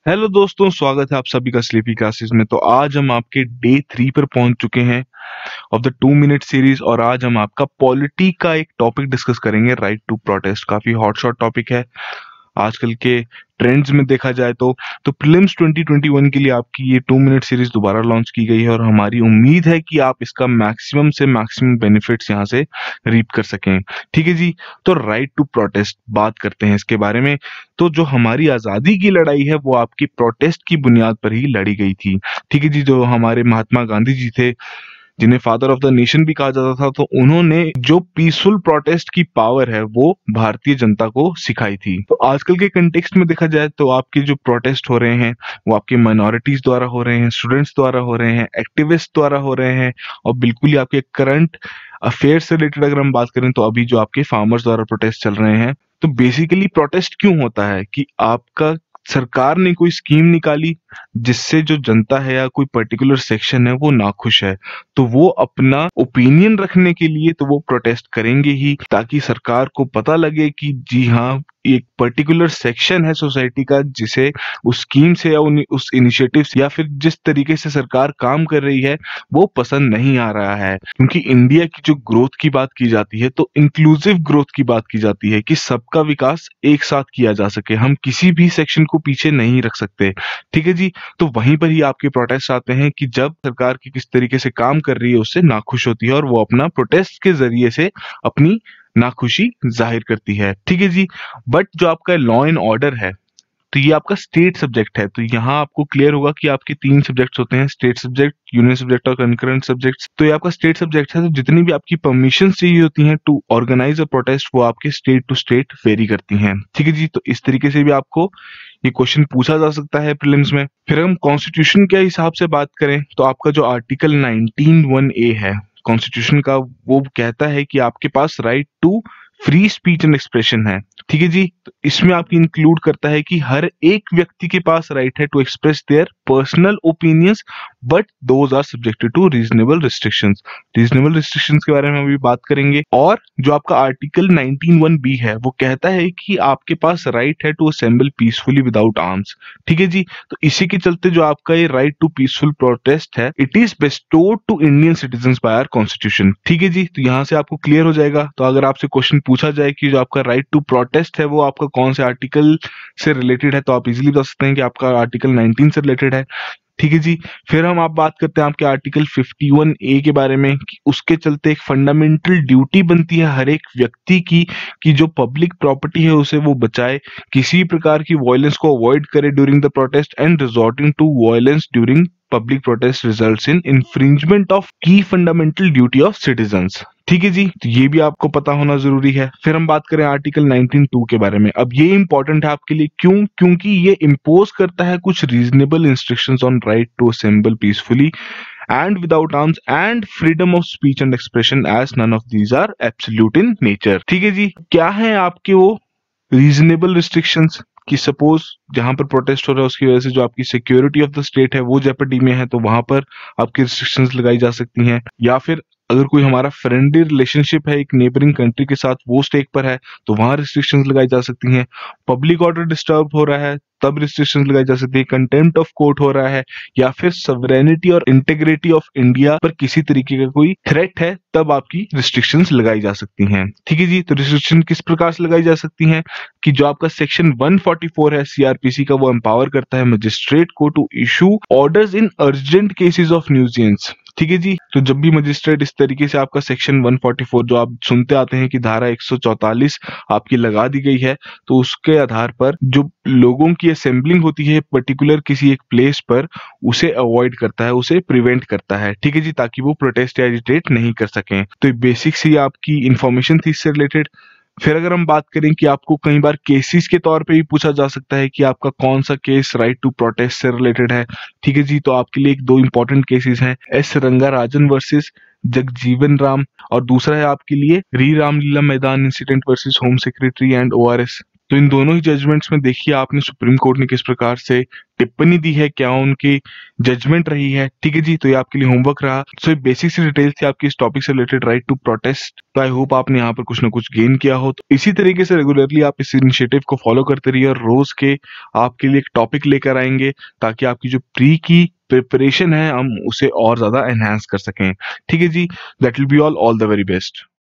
Hello दोस्तों, स्वागत है आप सभी का स्लीपी क्लासेस में। तो आज हम आपके डे 3 पर पहुंच चुके हैं ऑफ द 2 मिनट सीरीज। और आज हम आपका पॉलिटी का एक टॉपिक डिस्कस करेंगे, राइट टू प्रोटेस्ट। काफी हॉट शॉट टॉपिक है आजकल के ट्रेंड्स में देखा जाए तो प्रीलिम्स 2021 के लिए आपकी ये 2 मिनट सीरीज दोबारा लॉन्च की गई है और हमारी उम्मीद है कि आप इसका मैक्सिमम से मैक्सिमम बेनिफिट्स यहाँ से रीप कर सकें। ठीक है जी। तो राइट टू प्रोटेस्ट बात करते हैं इसके बारे में। तो जो हमारी आजादी की लड़ाई है वो आपकी प्रोटेस्ट की बुनियाद पर ही लड़ी गई थी। ठीक है जी। जो हमारे महात्मा गांधी जी थे, जिन्हें फादर ऑफ द नेशन भी कहा जाता था, तो उन्होंने जो पीसफुल प्रोटेस्ट की पावर है वो भारतीय जनता को सिखाई थी। तो आजकल के कंटेक्स्ट में देखा जाए तो आपके जो प्रोटेस्ट हो रहे हैं वो आपके माइनॉरिटीज द्वारा हो रहे हैं, स्टूडेंट्स द्वारा हो रहे हैं, एक्टिविस्ट द्वारा हो रहे हैं, और बिल्कुल ही आपके करंट अफेयर से रिलेटेड अगर हम बात करें तो अभी जो आपके फार्मर्स द्वारा प्रोटेस्ट चल रहे हैं। तो बेसिकली प्रोटेस्ट क्यों होता है कि आपका सरकार ने कोई स्कीम निकाली जिससे जो जनता है या कोई पर्टिकुलर सेक्शन है वो नाखुश है, तो वो अपना ओपिनियन रखने के लिए तो वो प्रोटेस्ट करेंगे ही, ताकि सरकार को पता लगे कि जी हाँ, एक पर्टिकुलर सेक्शन है सोसाइटी का जिसे उस स्कीम से या उस इनिशिएटिव से या फिर जिस तरीके से सरकार काम कर रही है वो पसंद नहीं आ रहा है। क्योंकि इंडिया की जो ग्रोथ की बात की जाती है तो इंक्लूसिव ग्रोथ की बात की जाती है कि सबका विकास एक साथ किया जा सके, हम किसी भी सेक्शन को पीछे नहीं रख सकते। ठीक है जी। तो वहीं पर ही आपके प्रोटेस्ट आते हैं कि जब सरकार की किस तरीके से काम कर रही है उससे नाखुश होती है और वो अपना प्रोटेस्ट के जरिए से अपनी नाखुशी जाहिर करती है। ठीक है जी। बट जो आपका लॉ एंड ऑर्डर है तो ये आपका स्टेट सब्जेक्ट है। तो यहाँ आपको क्लियर होगा कि आपके 3 सब्जेक्ट्स होते हैं, स्टेट सब्जेक्ट, यूनियन सब्जेक्ट और कंकरेंट सब्जेक्ट्स। तो ये आपका स्टेट सब्जेक्ट है। तो जितनी भी आपकी परमिशन चाहिए होती हैं टू ऑर्गेनाइज अ प्रोटेस्ट वो आपके स्टेट टू स्टेट वेरी करती हैं। ठीक है जी। तो इस तरीके से भी आपको ये क्वेश्चन पूछा जा सकता है प्रीलिम्स में। फिर हम कॉन्स्टिट्यूशन के हिसाब से बात करें तो आपका जो आर्टिकल 19(1)(a है कॉन्स्टिट्यूशन का, वो कहता है कि आपके पास right to free speech and expression है। ठीक है जी। तो इसमें आपकी इंक्लूड करता है कि हर एक व्यक्ति के पास राइट है to express their personal opinions, but those are subjected to reasonable restrictions. Reasonable restrictions के बारे में अभी बात करेंगे। और जो आपका आर्टिकल 19(1)(b है वो कहता है कि आपके पास राइट है to assemble peacefully without arms. ठीक है जी। तो इसी के चलते जो आपका ये राइट टू पीसफुल प्रोटेस्ट है, it is bestowed to Indian citizens by our constitution. ठीक है जी। तो यहाँ से आपको क्लियर हो जाएगा। तो अगर आपसे क्वेश्चन पूछा जाए कि जो आपका राइट टू प्रोटेस्ट है वो आपका कौन से आर्टिकल से रिलेटेड है, तो आप इजीली बता सकते हैं कि आपका आर्टिकल 19 से रिलेटेड है। ठीक है जी। फिर हम आप बात करते हैं आपके आर्टिकल 51(a) के बारे में कि उसके चलते एक फंडामेंटल ड्यूटी बनती है हर एक व्यक्ति की कि जो पब्लिक प्रॉपर्टी है उसे वो बचाए, किसी प्रकार की वायलेंस को अवॉइड करे during the protest, and resorting to violence during public protest results in infringement of की फंडामेंटल ड्यूटी ऑफ सिटीजंस। ठीक है जी। तो ये भी आपको पता होना जरूरी है। फिर हम बात करें आर्टिकल 19(2) के बारे में। अब ये इंपॉर्टेंट है आपके लिए, क्यों? क्योंकि ये इम्पोज करता है कुछ reasonable instructions on right to assemble peacefully and without arms and freedom of speech and expression as none of these are absolute in nature। ठीक है जी। क्या है आपके वो रीजनेबल रिस्ट्रिक्शंस कि सपोज जहां पर प्रोटेस्ट हो रहा है उसकी वजह से जो आपकी सिक्योरिटी ऑफ द स्टेट है वो जेपर्डी में है, तो वहां पर आपकी रिस्ट्रिक्शंस लगाई जा सकती हैं। या फिर अगर कोई हमारा फ्रेंडली रिलेशनशिप है एक नेबरिंग कंट्री के साथ, वो स्टेक पर है, तो वहां रिस्ट्रिक्शंस लगाई जा सकती हैं। पब्लिक ऑर्डर डिस्टर्ब हो रहा है तब रिस्ट्रिक्शंस लगाई जा सकती है। कंटेम्प्ट ऑफ कोर्ट हो रहा है या फिर सॉवरेनिटी और इंटीग्रिटी ऑफ इंडिया पर किसी तरीके का कोई थ्रेट है, तब आपकी रिस्ट्रिक्शंस लगाई जा सकती हैं। ठीक है जी। तो रिस्ट्रिक्शन किस प्रकार से लगाई जा सकती हैं कि जो आपका सेक्शन 144 है सीआरपीसी का, वो एम्पावर करता है मजिस्ट्रेट को to issue orders in urgent cases of nuisance. ठीक है जी। तो जब भी मजिस्ट्रेट इस तरीके से आपका सेक्शन 144 जो आप सुनते आते हैं कि धारा 144 आपकी लगा दी गई है, तो उसके आधार पर जो लोगों की असेंबलिंग होती है पर्टिकुलर किसी एक प्लेस पर, उसे अवॉइड करता है, उसे प्रिवेंट करता है। ठीक है जी। ताकि वो प्रोटेस्ट या एजिटेट नहीं कर सकें। तो बेसिक सी आपकी इंफॉर्मेशन थी इससे रिलेटेड। फिर अगर हम बात करें कि आपको कई बार केसेस के तौर पे भी पूछा जा सकता है कि आपका कौन सा केस राइट टू प्रोटेस्ट से रिलेटेड है। ठीक है जी। तो आपके लिए एक दो इंपॉर्टेंट केसेस हैं, एस रंगाराजन वर्सेस जगजीवन राम, और दूसरा है आपके लिए री रामलीला मैदान incident versus home secretary and ORS. तो इन दोनों ही जजमेंट्स में देखिए आपने सुप्रीम कोर्ट ने किस प्रकार से टिप्पणी दी है, क्या उनकी जजमेंट रही है। ठीक है जी, तो ये आपके लिए होमवर्क रहा। सो ये बेसिक सी डिटेल्स थी आपकी इस टॉपिक से रिलेटेड, राइट टू प्रोटेस्ट। तो आई होप आपने यहाँ पर कुछ ना कुछ गेन किया हो। तो इसी तरीके से रेगुलरली आप इस इनिशिएटिव को फॉलो करते रहिए और रोज के आपके लिए एक टॉपिक लेकर आएंगे, ताकि आपकी जो प्री की प्रिपरेशन है हम उसे और ज्यादा एनहांस कर सकें। ठीक है जी, that will be all the very best.